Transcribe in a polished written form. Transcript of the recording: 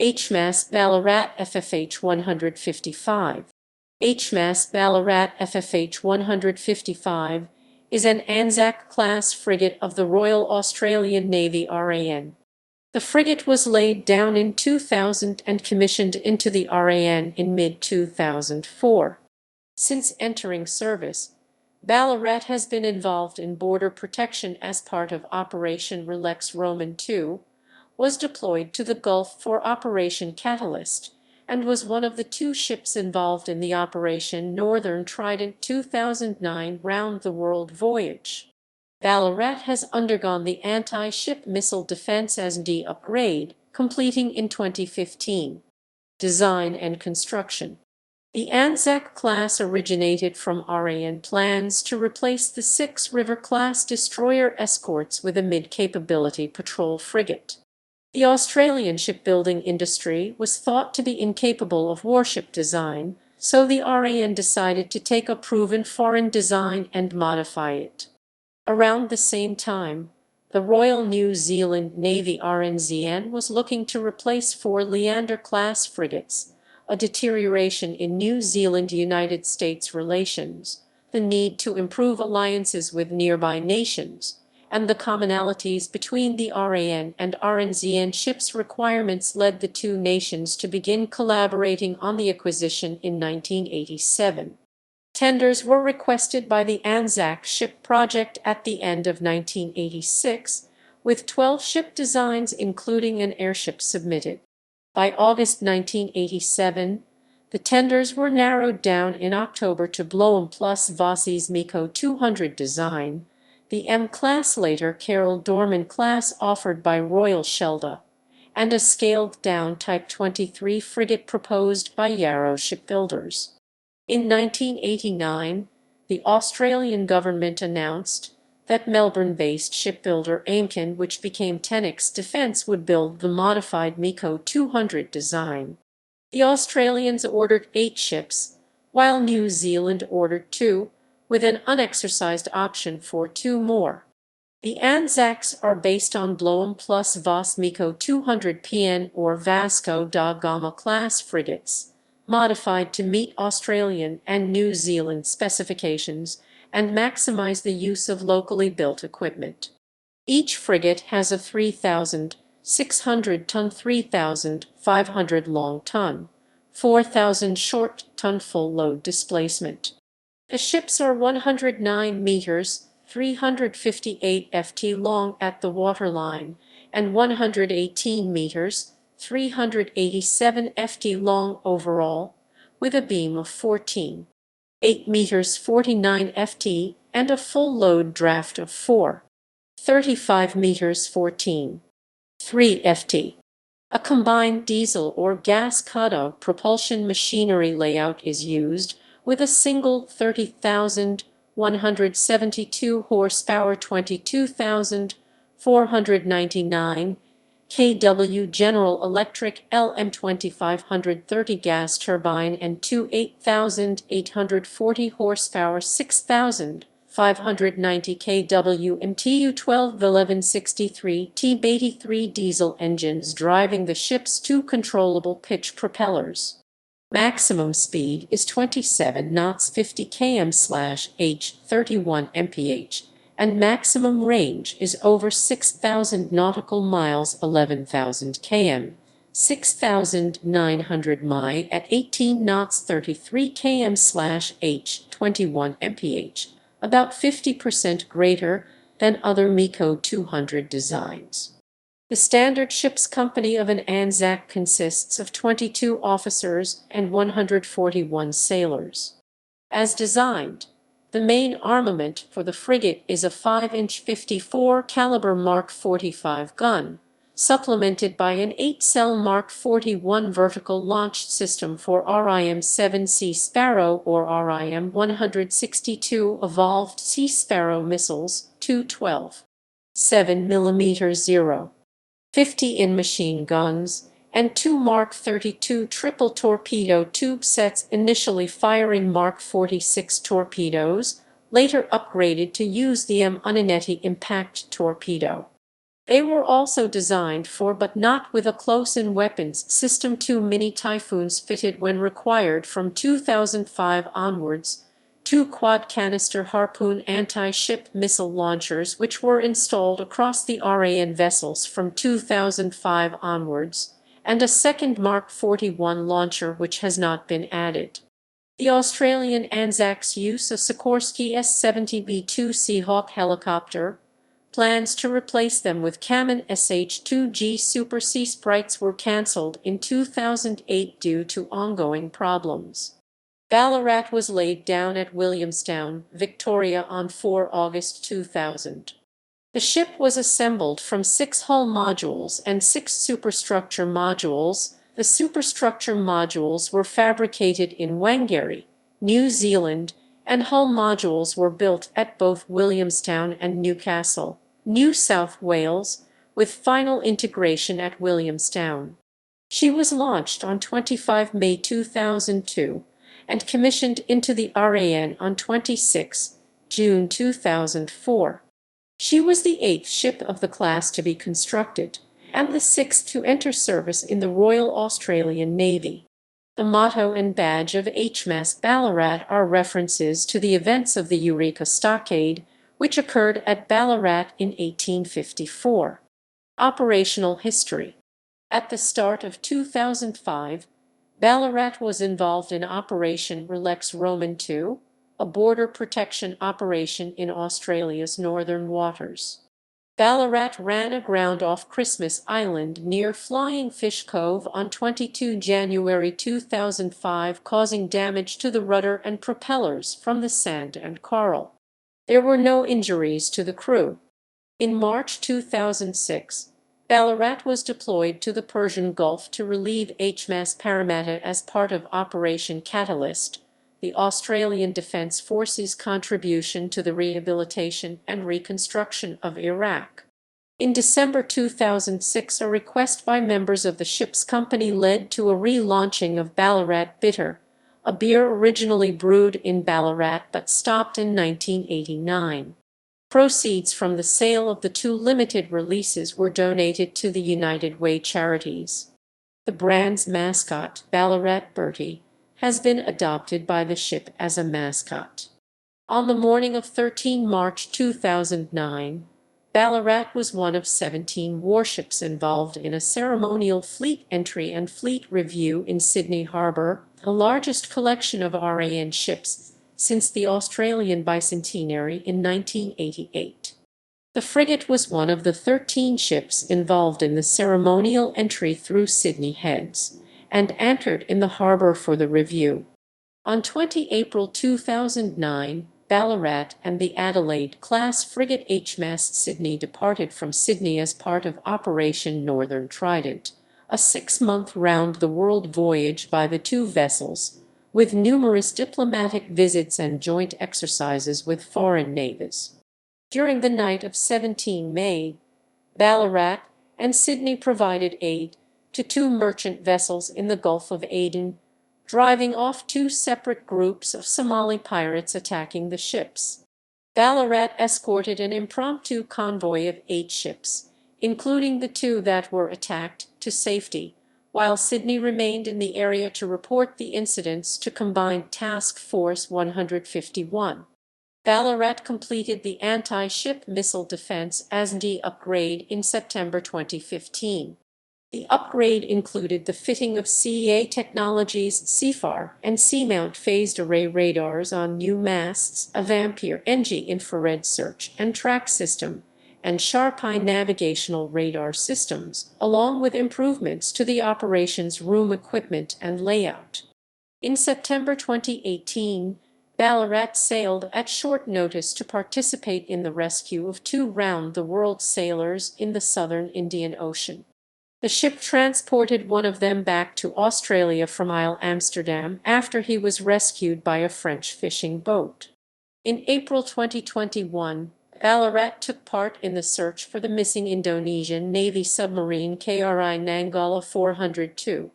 HMAS Ballarat FFH 155. HMAS Ballarat FFH 155 is an Anzac-class frigate of the Royal Australian Navy RAN. The frigate was laid down in 2000 and commissioned into the RAN in mid-2004. Since entering service, Ballarat has been involved in border protection as part of Operation Relex II, was deployed to the Gulf for Operation Catalyst, and was one of the two ships involved in the Operation Northern Trident 2009 round-the-world voyage. Ballarat has undergone the anti-ship missile defense ASMD upgrade, completing in 2015. Design and construction. The Anzac-class originated from RAN plans to replace the 6 River-class destroyer escorts with a mid-capability patrol frigate. The Australian shipbuilding industry was thought to be incapable of warship design, so the RAN decided to take a proven foreign design and modify it. Around the same time, the Royal New Zealand Navy RNZN was looking to replace 4 Leander-class frigates, a deterioration in New Zealand-United States relations, the need to improve alliances with nearby nations, and the commonalities between the RAN and RNZN ships' requirements led the two nations to begin collaborating on the acquisition in 1987. Tenders were requested by the Anzac ship project at the end of 1986, with 12 ship designs including an airship submitted. By August 1987, the tenders were narrowed down in October to Bloem plus Voss's MECO 200 design, the M-class later Carol Dorman class offered by Royal Shelda, and a scaled-down Type 23 frigate proposed by Yarrow Shipbuilders. In 1989, the Australian government announced that Melbourne-based shipbuilder Aimken, which became Tenix Defence, would build the modified MECO 200 design. The Australians ordered 8 ships, while New Zealand ordered 2, with an unexercised option for 2 more. The Anzacs are based on Bloem plus Voss MECO 200 PN or Vasco da Gama class frigates, modified to meet Australian and New Zealand specifications and maximize the use of locally built equipment. Each frigate has a 3,600-ton 3,500 long ton, 4,000 short ton full load displacement. The ships are 109 meters, 358 ft long at the waterline, and 118 meters, 387 ft long overall, with a beam of 14.8 meters 49 ft and a full load draft of 4.35 meters 14.3 ft. A combined diesel or gas cutout propulsion machinery layout is used, with a single 30,172 horsepower 22,499 kW General Electric LM2530 gas turbine and two 8,840 horsepower 6,590 kW MTU 12 T-83 diesel engines driving the ship's 2 controllable pitch propellers. Maximum speed is 27 knots 50 km/h 31 mph, and maximum range is over 6,000 nautical miles 11,000 km, 6,900 mi at 18 knots 33 km/h 21 mph, about 50% greater than other MECO 200 designs. The standard ship's company of an Anzac consists of 22 officers and 141 sailors. As designed, the main armament for the frigate is a 5-inch 54 caliber Mark 45 gun, supplemented by an 8-cell Mark 41 vertical launch system for RIM-7 Sea Sparrow or RIM-162 evolved Sea Sparrow missiles, 212, 7mm 0.50 machine guns, and 2 Mark 32 triple torpedo tube sets, initially firing Mark 46 torpedoes, later upgraded to use the M. Uninetti impact torpedo. They were also designed for but not with a close-in weapons system. Two mini Typhoons fitted when required from 2005 onwards, two quad-canister Harpoon anti-ship missile launchers which were installed across the RAN vessels from 2005 onwards, and a second Mark 41 launcher which has not been added. The Australian Anzacs use a Sikorsky S-70B-2 Seahawk helicopter. Plans to replace them with Kaman SH-2G Super Sea Sprites were cancelled in 2008 due to ongoing problems. Ballarat was laid down at Williamstown, Victoria on 4 August 2000. The ship was assembled from 6 hull modules and 6 superstructure modules. The superstructure modules were fabricated in Whangarei, New Zealand, and hull modules were built at both Williamstown and Newcastle, New South Wales, with final integration at Williamstown. She was launched on 25 May 2002 and commissioned into the RAN on 26 June 2004. She was the 8th ship of the class to be constructed, and the 6th to enter service in the Royal Australian Navy. The motto and badge of HMAS Ballarat are references to the events of the Eureka Stockade, which occurred at Ballarat in 1854. Operational history. At the start of 2005, Ballarat was involved in Operation Relex II, a border protection operation in Australia's northern waters. Ballarat ran aground off Christmas Island near Flying Fish Cove on 22 January 2005, causing damage to the rudder and propellers from the sand and coral. There were no injuries to the crew. In March 2006, Ballarat was deployed to the Persian Gulf to relieve HMAS Parramatta as part of Operation Catalyst, the Australian Defence Force's contribution to the rehabilitation and reconstruction of Iraq. In December 2006, a request by members of the ship's company led to a relaunching of Ballarat Bitter, a beer originally brewed in Ballarat but stopped in 1989. Proceeds from the sale of the 2 limited releases were donated to the United Way charities. The brand's mascot, Ballarat Bertie, has been adopted by the ship as a mascot. On the morning of 13 March 2009, Ballarat was one of 17 warships involved in a ceremonial fleet entry and fleet review in Sydney Harbour, the largest collection of RAN ships since the Australian bicentenary in 1988. The frigate was one of the 13 ships involved in the ceremonial entry through Sydney Heads, and anchored in the harbour for the review. On 20 April 2009, Ballarat and the Adelaide-class frigate HMAS Sydney departed from Sydney as part of Operation Northern Trident, a 6-month round-the-world voyage by the 2 vessels, with numerous diplomatic visits and joint exercises with foreign navies. During the night of 17 May, Ballarat and Sydney provided aid to 2 merchant vessels in the Gulf of Aden, driving off 2 separate groups of Somali pirates attacking the ships. Ballarat escorted an impromptu convoy of 8 ships, including the 2 that were attacked, to safety, while Sydney remained in the area to report the incidents to Combined Task Force 151. Ballarat completed the anti-ship missile defense ASMD upgrade in September 2015. The upgrade included the fitting of CEA Technologies CFAR and C-mount phased array radars on new masts, a Vampire NG infrared search and track system, and Sharp-Eye navigational radar systems, along with improvements to the operations room equipment and layout. In September 2018, Ballarat sailed at short notice to participate in the rescue of 2 round-the-world sailors in the southern Indian Ocean. The ship transported one of them back to Australia from Isle Amsterdam after he was rescued by a French fishing boat. In April 2021, Ballarat took part in the search for the missing Indonesian Navy submarine KRI Nanggala 402.